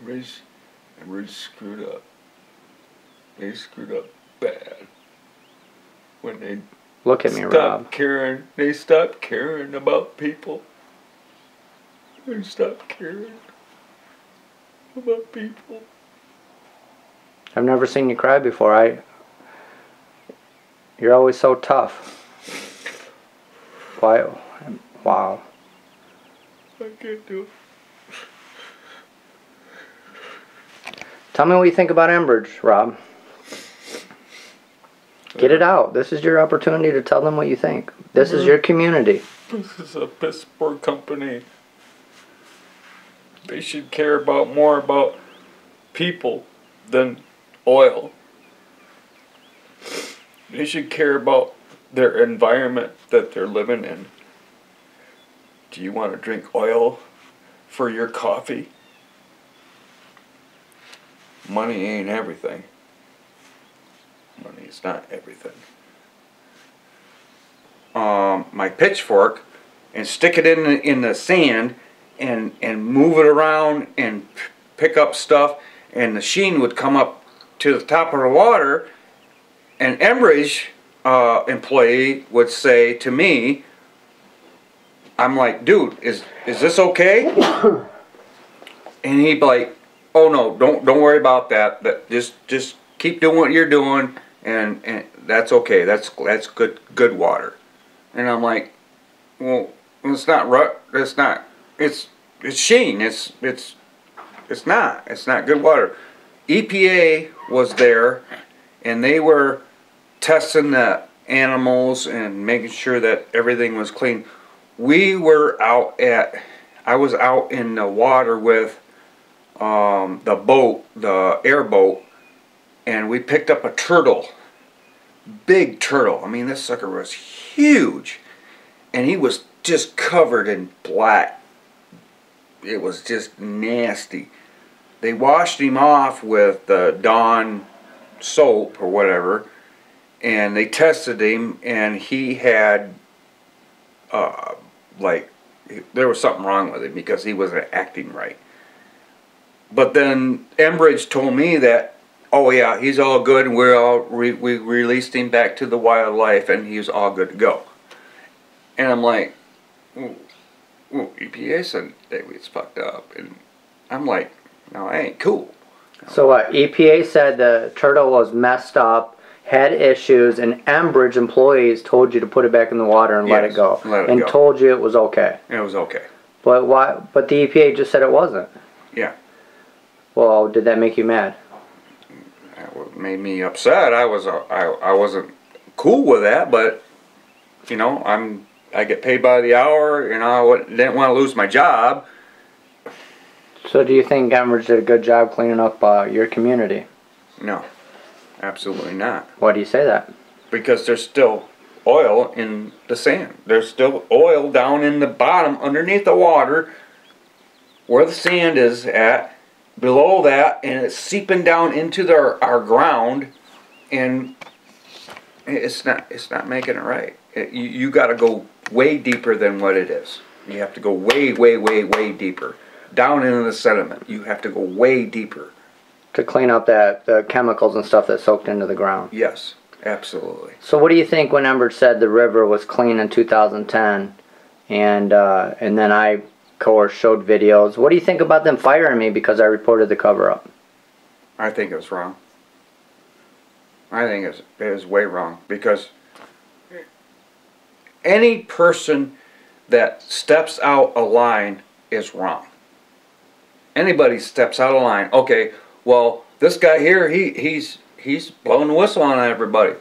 Enbridge screwed up. They screwed up bad. When they Look at me, Rob. They stopped caring about people. They stopped caring about people. I've never seen you cry before. You're always so tough. Why? Wow. I can't do it. Tell me what you think about Enbridge, Rob. Get it out. This is your opportunity to tell them what you think. This is your community. This is a piss poor company. They should care more about people than oil. They should care about their environment that they're living in. Do you want to drink oil for your coffee? Money ain't everything. Money is not everything. My pitchfork and stick it in the sand and move it around and pick up stuff, and the sheen would come up to the top of the water, and Enbridge employee would say to me, I'm like, dude, is this okay? And he'd be like, oh no, don't worry about that. Just keep doing what you're doing, and that's okay. That's good water. And I'm like, well, it's not. It's sheen. It's not good water. EPA was there, and they were testing the animals and making sure that everything was clean. I was out in the water with the boat, the airboat, and we picked up a turtle. Big turtle. I mean, this sucker was huge. And he was just covered in black. It was just nasty. They washed him off with Dawn soap or whatever, and they tested him, and he had there was something wrong with him because he wasn't acting right. But then Enbridge told me that, oh yeah, he's all good, and we released him back to the wildlife, and he was all good to go. And I'm like, well, EPA said that it's fucked up, and I'm like, no, that ain't cool. So what? EPA said the turtle was messed up, had issues, and Enbridge employees told you to put it back in the water and let it go, and told you it was okay. It was okay. But why? But the EPA just said it wasn't. Yeah. Well, did that make you mad? That made me upset. I wasn't cool with that, but you know, I get paid by the hour. You know, I didn't want to lose my job. So do you think Enbridge did a good job cleaning up your community? No, absolutely not. Why do you say that? Because there's still oil in the sand. There's still oil down in the bottom underneath the water where the sand is at. Below that, and it's seeping down into our ground, and it's not making it right. You got to go way deeper than what it is. You have to go way deeper down into the sediment. You have to go way deeper to clean up the chemicals and stuff that soaked into the ground. Yes, absolutely. So what do you think when Enbridge said the river was clean in 2010, and then I, of course, showed videos? What do you think about them firing me because I reported the cover-up? I think it was wrong. I think it was way wrong, because any person that steps out a line is wrong. Anybody steps out of line, okay, well, this guy here, he's blowing the whistle on everybody.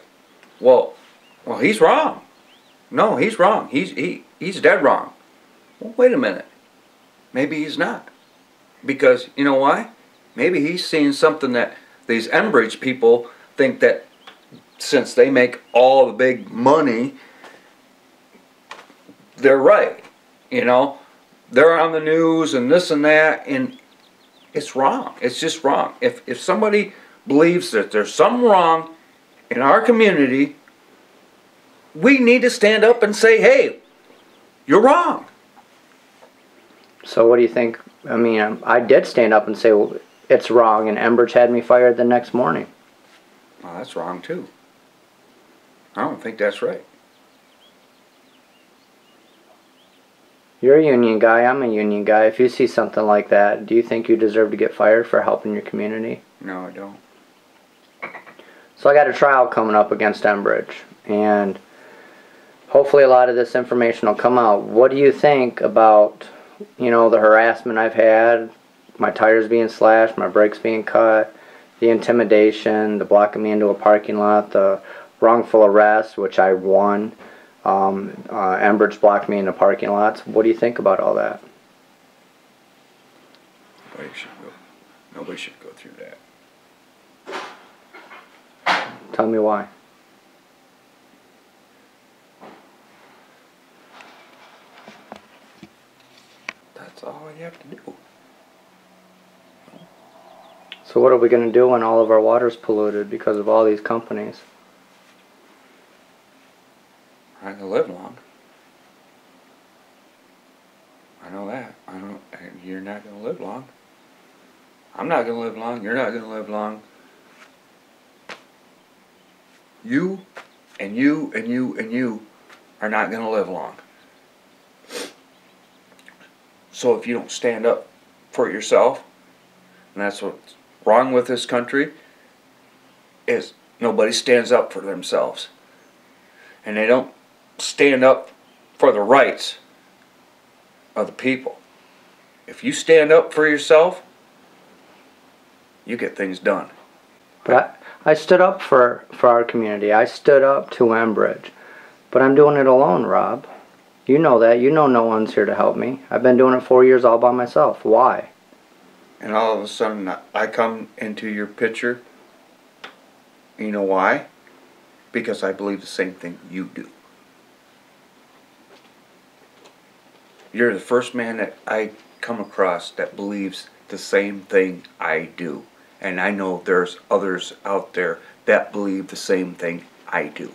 Well, he's wrong. No, he's wrong. He's dead wrong. Well, wait a minute. Maybe he's not. Because, you know why? Maybe he's seeing something that these Enbridge people think that since they make all the big money, they're right. You know? They're on the news and this and that, and it's wrong. It's just wrong. If somebody believes that there's something wrong in our community, we need to stand up and say, hey, you're wrong. So what do you think I mean, I did stand up and say, well, it's wrong, and Enbridge had me fired the next morning. Well, that's wrong too. I don't think that's right. You're a union guy, I'm a union guy. If you see something like that, do you think you deserve to get fired for helping your community? No, I don't. So I got a trial coming up against Enbridge, and hopefully a lot of this information will come out. What do you think about, you know, the harassment I've had, my tires being slashed, my brakes being cut, the intimidation, the blocking me into a parking lot, the wrongful arrest, which I won, Enbridge blocked me into parking lots. What do you think about all that? Nobody should go through that. Tell me why. That's all you have to do. So what are we going to do when all of our water's polluted because of all these companies? I'm not gonna live long. I know that. I know you're not gonna live long. I'm not gonna live long. You're not gonna live long. You and you and you and you are not gonna live long. So if you don't stand up for yourself, and that's what's wrong with this country, is nobody stands up for themselves. And they don't stand up for the rights of the people. If you stand up for yourself, you get things done. But I stood up for our community. I stood up to Enbridge. But I'm doing it alone, Rob. You know that. You know no one's here to help me. I've been doing it 4 years all by myself. Why? And all of a sudden I come into your picture. You know why? Because I believe the same thing you do. You're the first man that I come across that believes the same thing I do. And I know there's others out there that believe the same thing I do.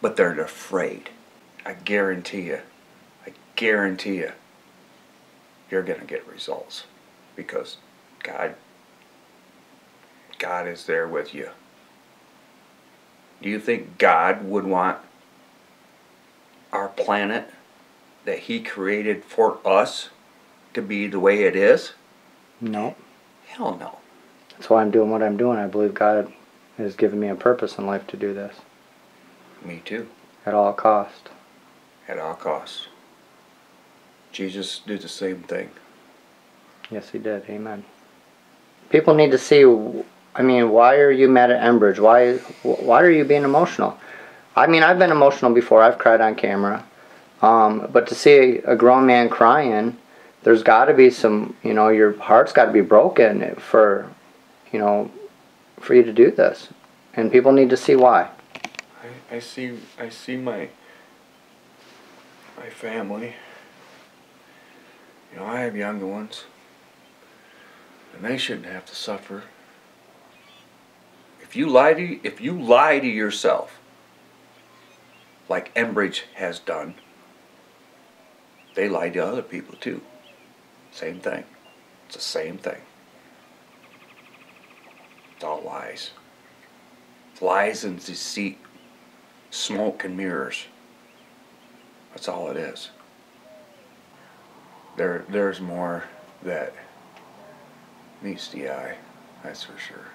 But they're afraid. I guarantee you, you're going to get results. Because God is there with you. Do you think God would want our planet that He created for us to be the way it is? No. Hell no. That's why I'm doing what I'm doing. I believe God has given me a purpose in life to do this. Me too. At all cost. At all costs. Jesus did the same thing. Yes, He did. Amen. People need to see, I mean, why are you mad at Enbridge? Why are you being emotional? I mean, I've been emotional before. I've cried on camera. But to see a grown man crying, there's got to be some, you know, your heart's got to be broken for, you know, for you to do this. And people need to see why. I see my family. You know, I have younger ones. And they shouldn't have to suffer. If you lie to yourself, like Enbridge has done, they lie to other people too. Same thing. It's the same thing. It's all lies. It's lies and deceit, smoke and mirrors. That's all it is. There's more that meets the eye, that's for sure.